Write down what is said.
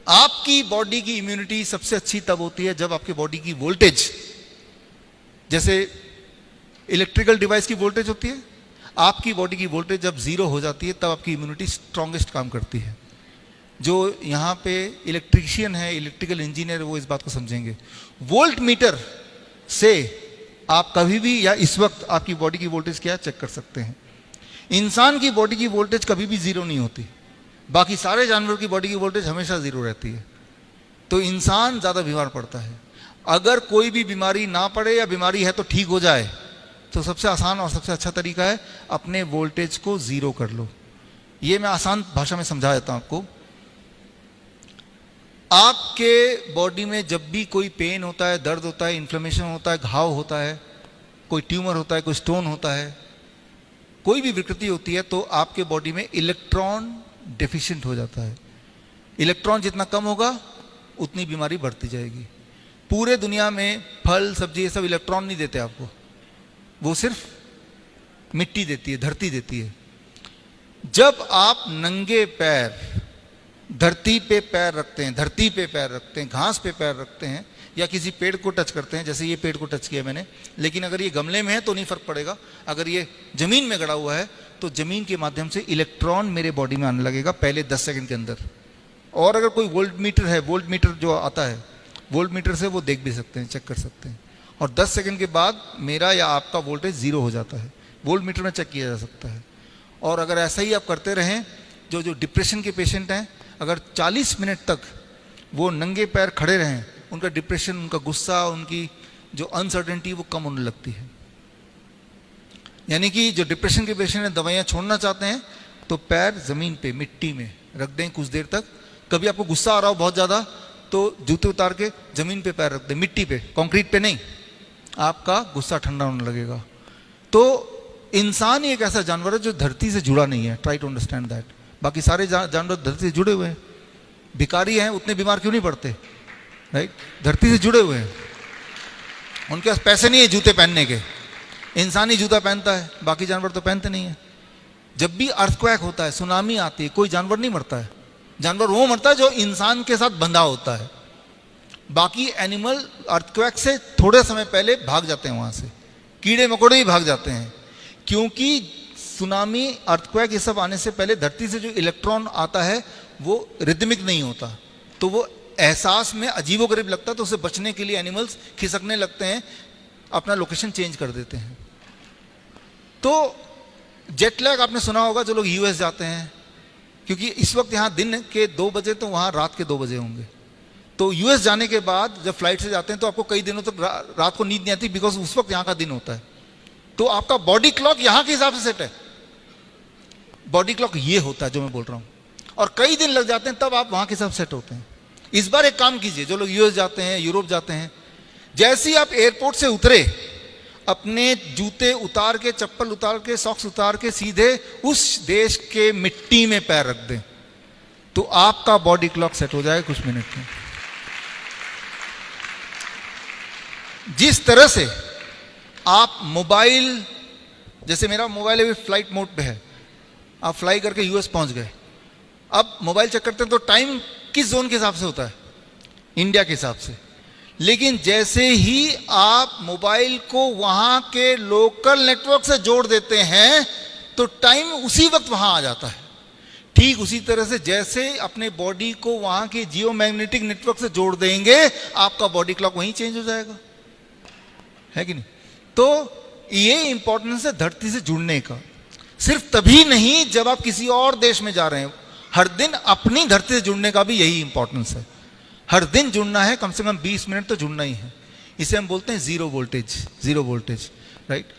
आपकी बॉडी की इम्यूनिटी सबसे अच्छी तब होती है जब आपकी बॉडी की वोल्टेज, जैसे इलेक्ट्रिकल डिवाइस की वोल्टेज होती है, आपकी बॉडी की वोल्टेज जब जीरो हो जाती है तब आपकी इम्यूनिटी स्ट्रांगेस्ट काम करती है। जो यहाँ पे इलेक्ट्रीशियन है, इलेक्ट्रिकल इंजीनियर, वो इस बात को समझेंगे। वोल्ट मीटर से आप कभी भी या इस वक्त आपकी बॉडी की वोल्टेज क्या चेक कर सकते हैं। इंसान की बॉडी की वोल्टेज कभी भी जीरो नहीं होती, बाकी सारे जानवरों की बॉडी की वोल्टेज हमेशा जीरो रहती है। तो इंसान ज़्यादा बीमार पड़ता है। अगर कोई भी बीमारी ना पड़े या बीमारी है तो ठीक हो जाए, तो सबसे आसान और सबसे अच्छा तरीका है अपने वोल्टेज को जीरो कर लो। ये मैं आसान भाषा में समझा देता हूं आपको। आपके बॉडी में जब भी कोई पेन होता है, दर्द होता है, इन्फ्लेमेशन होता है, घाव होता है, कोई ट्यूमर होता है, कोई स्टोन होता है, कोई भी विकृति होती है, तो आपके बॉडी में इलेक्ट्रॉन डेफिशिएंट हो जाता है। इलेक्ट्रॉन जितना कम होगा उतनी बीमारी बढ़ती जाएगी। पूरे दुनिया में फल सब्जी ये सब इलेक्ट्रॉन नहीं देते आपको, वो सिर्फ मिट्टी देती है, धरती देती है। जब आप नंगे पैर धरती पे पैर रखते हैं, धरती पे पैर रखते हैं, घास पे पैर रखते हैं, या किसी पेड़ को टच करते हैं, जैसे ये पेड़ को टच किया मैंने, लेकिन अगर ये गमले में है तो नहीं फर्क पड़ेगा, अगर ये जमीन में गड़ा हुआ है तो जमीन के माध्यम से इलेक्ट्रॉन मेरे बॉडी में आने लगेगा पहले 10 सेकंड के अंदर। और अगर कोई वोल्ट मीटर है, वोल्ट मीटर जो आता है, वोल्ट मीटर से वो देख भी सकते हैं, चेक कर सकते हैं, और 10 सेकंड के बाद मेरा या आपका वोल्टेज जीरो हो जाता है। वोल्ट मीटर में चेक किया जा सकता है। और अगर ऐसा ही आप करते रहें, जो डिप्रेशन के पेशेंट हैं, अगर 40 मिनट तक वो नंगे पैर खड़े रहें, उनका डिप्रेशन, उनका गुस्सा, उनकी जो अनसर्टेनिटी वो कम होने लगती है। यानी कि जो डिप्रेशन के पेशेंट हैं, दवाइयाँ छोड़ना चाहते हैं, तो पैर ज़मीन पे मिट्टी में रख दें कुछ देर तक। कभी आपको गुस्सा आ रहा हो बहुत ज़्यादा तो जूते उतार के ज़मीन पे पैर रख दें, मिट्टी पे, कंक्रीट पे नहीं, आपका गुस्सा ठंडा होने लगेगा। तो इंसान ही एक ऐसा जानवर है जो धरती से जुड़ा नहीं है। Try to understand that. बाकी सारे जानवर धरती से जुड़े हुए हैं। भिखारी हैं, उतने बीमार क्यों नहीं पड़ते, राइट? धरती से जुड़े हुए हैं, उनके पास पैसे नहीं है जूते पहनने के। इंसान ही जूता पहनता है, बाकी जानवर तो पहनते नहीं है। जब भी अर्थक्वेक होता है, सुनामी आती है, कोई जानवर नहीं मरता है। जानवर वो मरता है जो इंसान के साथ बंधा होता है। बाकी एनिमल अर्थक्वेक से थोड़े समय पहले भाग जाते हैं, वहां से कीड़े मकोड़े ही भाग जाते हैं, क्योंकि सुनामी, अर्थक्वेक ये सब आने से पहले धरती से जो इलेक्ट्रॉन आता है वो रिदमिक नहीं होता, तो वो एहसास में अजीबोगरीब लगता है। तो उसे बचने के लिए एनिमल्स खिसकने लगते हैं, अपना लोकेशन चेंज कर देते हैं। तो जेट लैग आपने सुना होगा, जो लोग यूएस जाते हैं, क्योंकि इस वक्त यहाँ दिन के 2 बजे तो वहाँ रात के 2 बजे होंगे। तो यूएस जाने के बाद जब फ्लाइट से जाते हैं तो आपको कई दिनों तक रात को नींद नहीं आती, बिकॉज उस वक्त यहाँ का दिन होता है। तो आपका बॉडी क्लॉक यहाँ के हिसाब से सेट है। बॉडी क्लॉक ये होता है जो मैं बोल रहा हूँ, और कई दिन लग जाते हैं तब आप वहाँ के हिसाब सेट होते हैं। इस बार एक काम कीजिए, जो लोग यूएस जाते हैं, यूरोप जाते हैं, जैसे ही आप एयरपोर्ट से उतरे, अपने जूते उतार के, चप्पल उतार के, सॉक्स उतार के सीधे उस देश के मिट्टी में पैर रख दें, तो आपका बॉडी क्लॉक सेट हो जाएगा कुछ मिनट में। जिस तरह से आप मोबाइल, जैसे मेरा मोबाइल अभी फ्लाइट मोड पे है, आप फ्लाई करके यूएस पहुंच गए, अब मोबाइल चेक करते हैं तो टाइम किस जोन के हिसाब से होता है, इंडिया के हिसाब से। लेकिन जैसे ही आप मोबाइल को वहां के लोकल नेटवर्क से जोड़ देते हैं तो टाइम उसी वक्त वहां आ जाता है। ठीक उसी तरह से जैसे अपने बॉडी को वहां के जियो मैग्नेटिक नेटवर्क से जोड़ देंगे, आपका बॉडी क्लॉक वहीं चेंज हो जाएगा, है कि नहीं? तो ये इंपॉर्टेंस है धरती से जुड़ने का। सिर्फ तभी नहीं जब आप किसी और देश में जा रहे हैं, हर दिन अपनी धरती से जुड़ने का भी यही इंपॉर्टेंस है। हर दिन जुड़ना है, कम से कम 20 मिनट तो जुड़ना ही है। इसे हम बोलते हैं जीरो वोल्टेज, राइट?